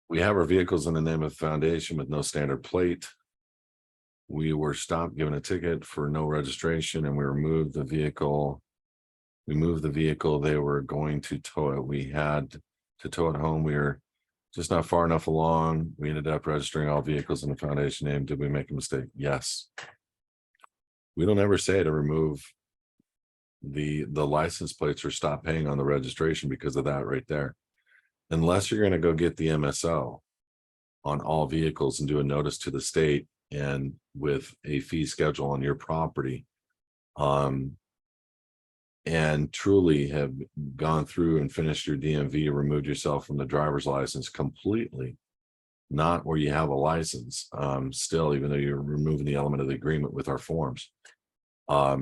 We have our vehicles in the name of the foundation with no standard plate. We were stopped, given a ticket for no registration, and we removed the vehicle. We moved the vehicle. They were going to tow it. We had to tow it home. We were just not far enough along. We ended up registering all vehicles in the foundation name. Did we make a mistake? Yes. We don't ever say to remove the license plates or stop paying on the registration because of that right there. Unless you're going to go get the MSO on all vehicles and do a notice to the state and with a fee schedule on your property, and truly have gone through and finished your DMV, removed yourself from the driver's license completely, not where you have a license, still, even though you're removing the element of the agreement with our forms. I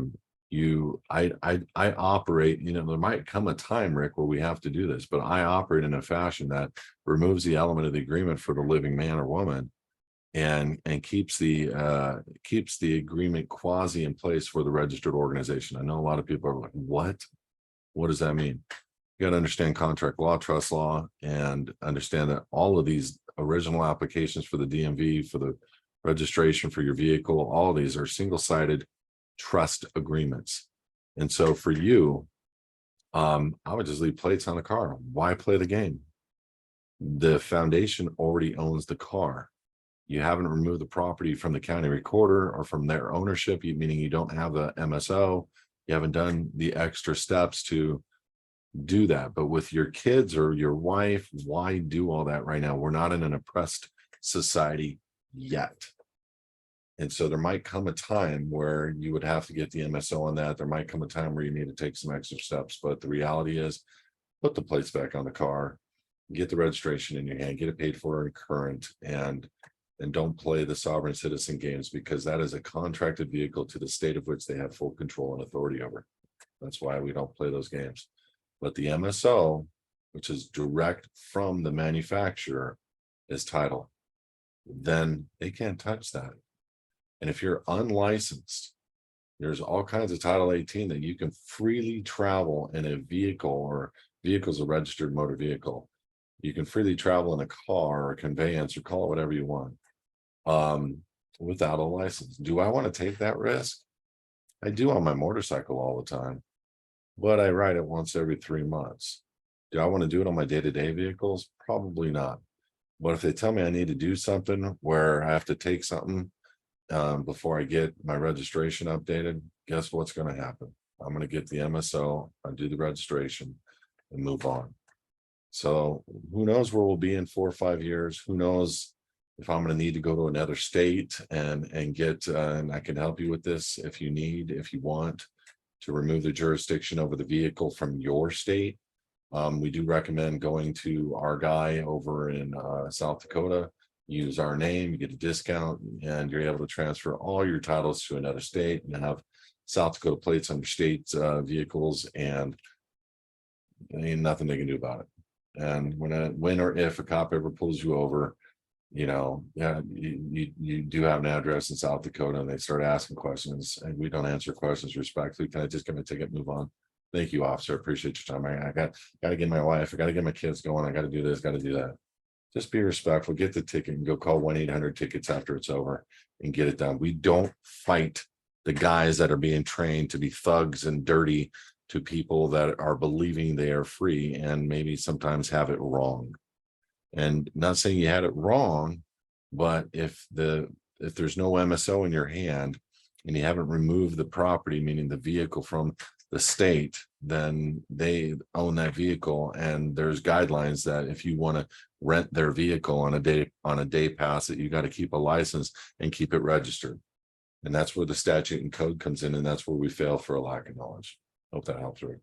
operate, there might come a time, Rick, where we have to do this, but I operate in a fashion that removes the element of the agreement for the living man or woman and keeps the agreement quasi in place for the registered organization. I know a lot of people are like, what does that mean? You got to understand contract law, trust law, and understand that all of these original applications for the DMV, for the registration for your vehicle, all of these are single-sided trust agreements. And so for you, I would just leave plates on the car. Why play the game? The foundation already owns the car. You haven't removed the property from the county recorder or from their ownership, meaning you don't have the MSO. You haven't done the extra steps to do that. But with your kids or your wife, why do all that right now? We're not in an oppressed society yet. And so there might come a time where you would have to get the MSO on that. There might come a time where you need to take some extra steps. But the reality is, put the plates back on the car, get the registration in your hand, get it paid for and current, and don't play the sovereign citizen games, because that is a contracted vehicle to the state of which they have full control and authority over. That's why we don't play those games. But the MSO, which is direct from the manufacturer, is title. Then they can't touch that. And if you're unlicensed, there's all kinds of Title 18 that you can freely travel in a vehicle, or vehicle's a registered motor vehicle. You can freely travel in a car or conveyance, or call it whatever you want, without a license. Do I want to take that risk? I do on my motorcycle all the time, but I ride it once every 3 months. Do I want to do it on my day-to-day vehicles? Probably not. But if they tell me I need to do something where I have to take something before I get my registration updated, guess what's going to happen? I'm going to get the MSO, I do the registration, and move on. So who knows where we'll be in 4 or 5 years? Who knows if I'm going to need to go to another state and get, and I can help you with this if you want to remove the jurisdiction over the vehicle from your state. We do recommend going to our guy over in South Dakota. Use our name, you get a discount, and you're able to transfer all your titles to another state and have South Dakota plates on your state's vehicles, and there ain't nothing they can do about it. And when or if a cop ever pulls you over, you do have an address in South Dakota, and they start asking questions, and we don't answer questions respectfully. Can I just get my ticket, move on? Thank you, officer. Appreciate your time. I got to get my wife. I got to get my kids going. I got to do this. Got to do that. Just be respectful. Get the ticket and go call 1-800-tickets after it's over and get it done. We don't fight the guys that are being trained to be thugs and dirty to people that are believing they are free and maybe sometimes have it wrong. And not saying you had it wrong, but if there's no MSO in your hand and you haven't removed the property, meaning the vehicle, from the state, then they own that vehicle, and there's guidelines that if you want to rent their vehicle on a day pass, that you got to keep a license and keep it registered. And that's where the statute and code comes in, and that's where we fail for a lack of knowledge. Hope that helps, Rick.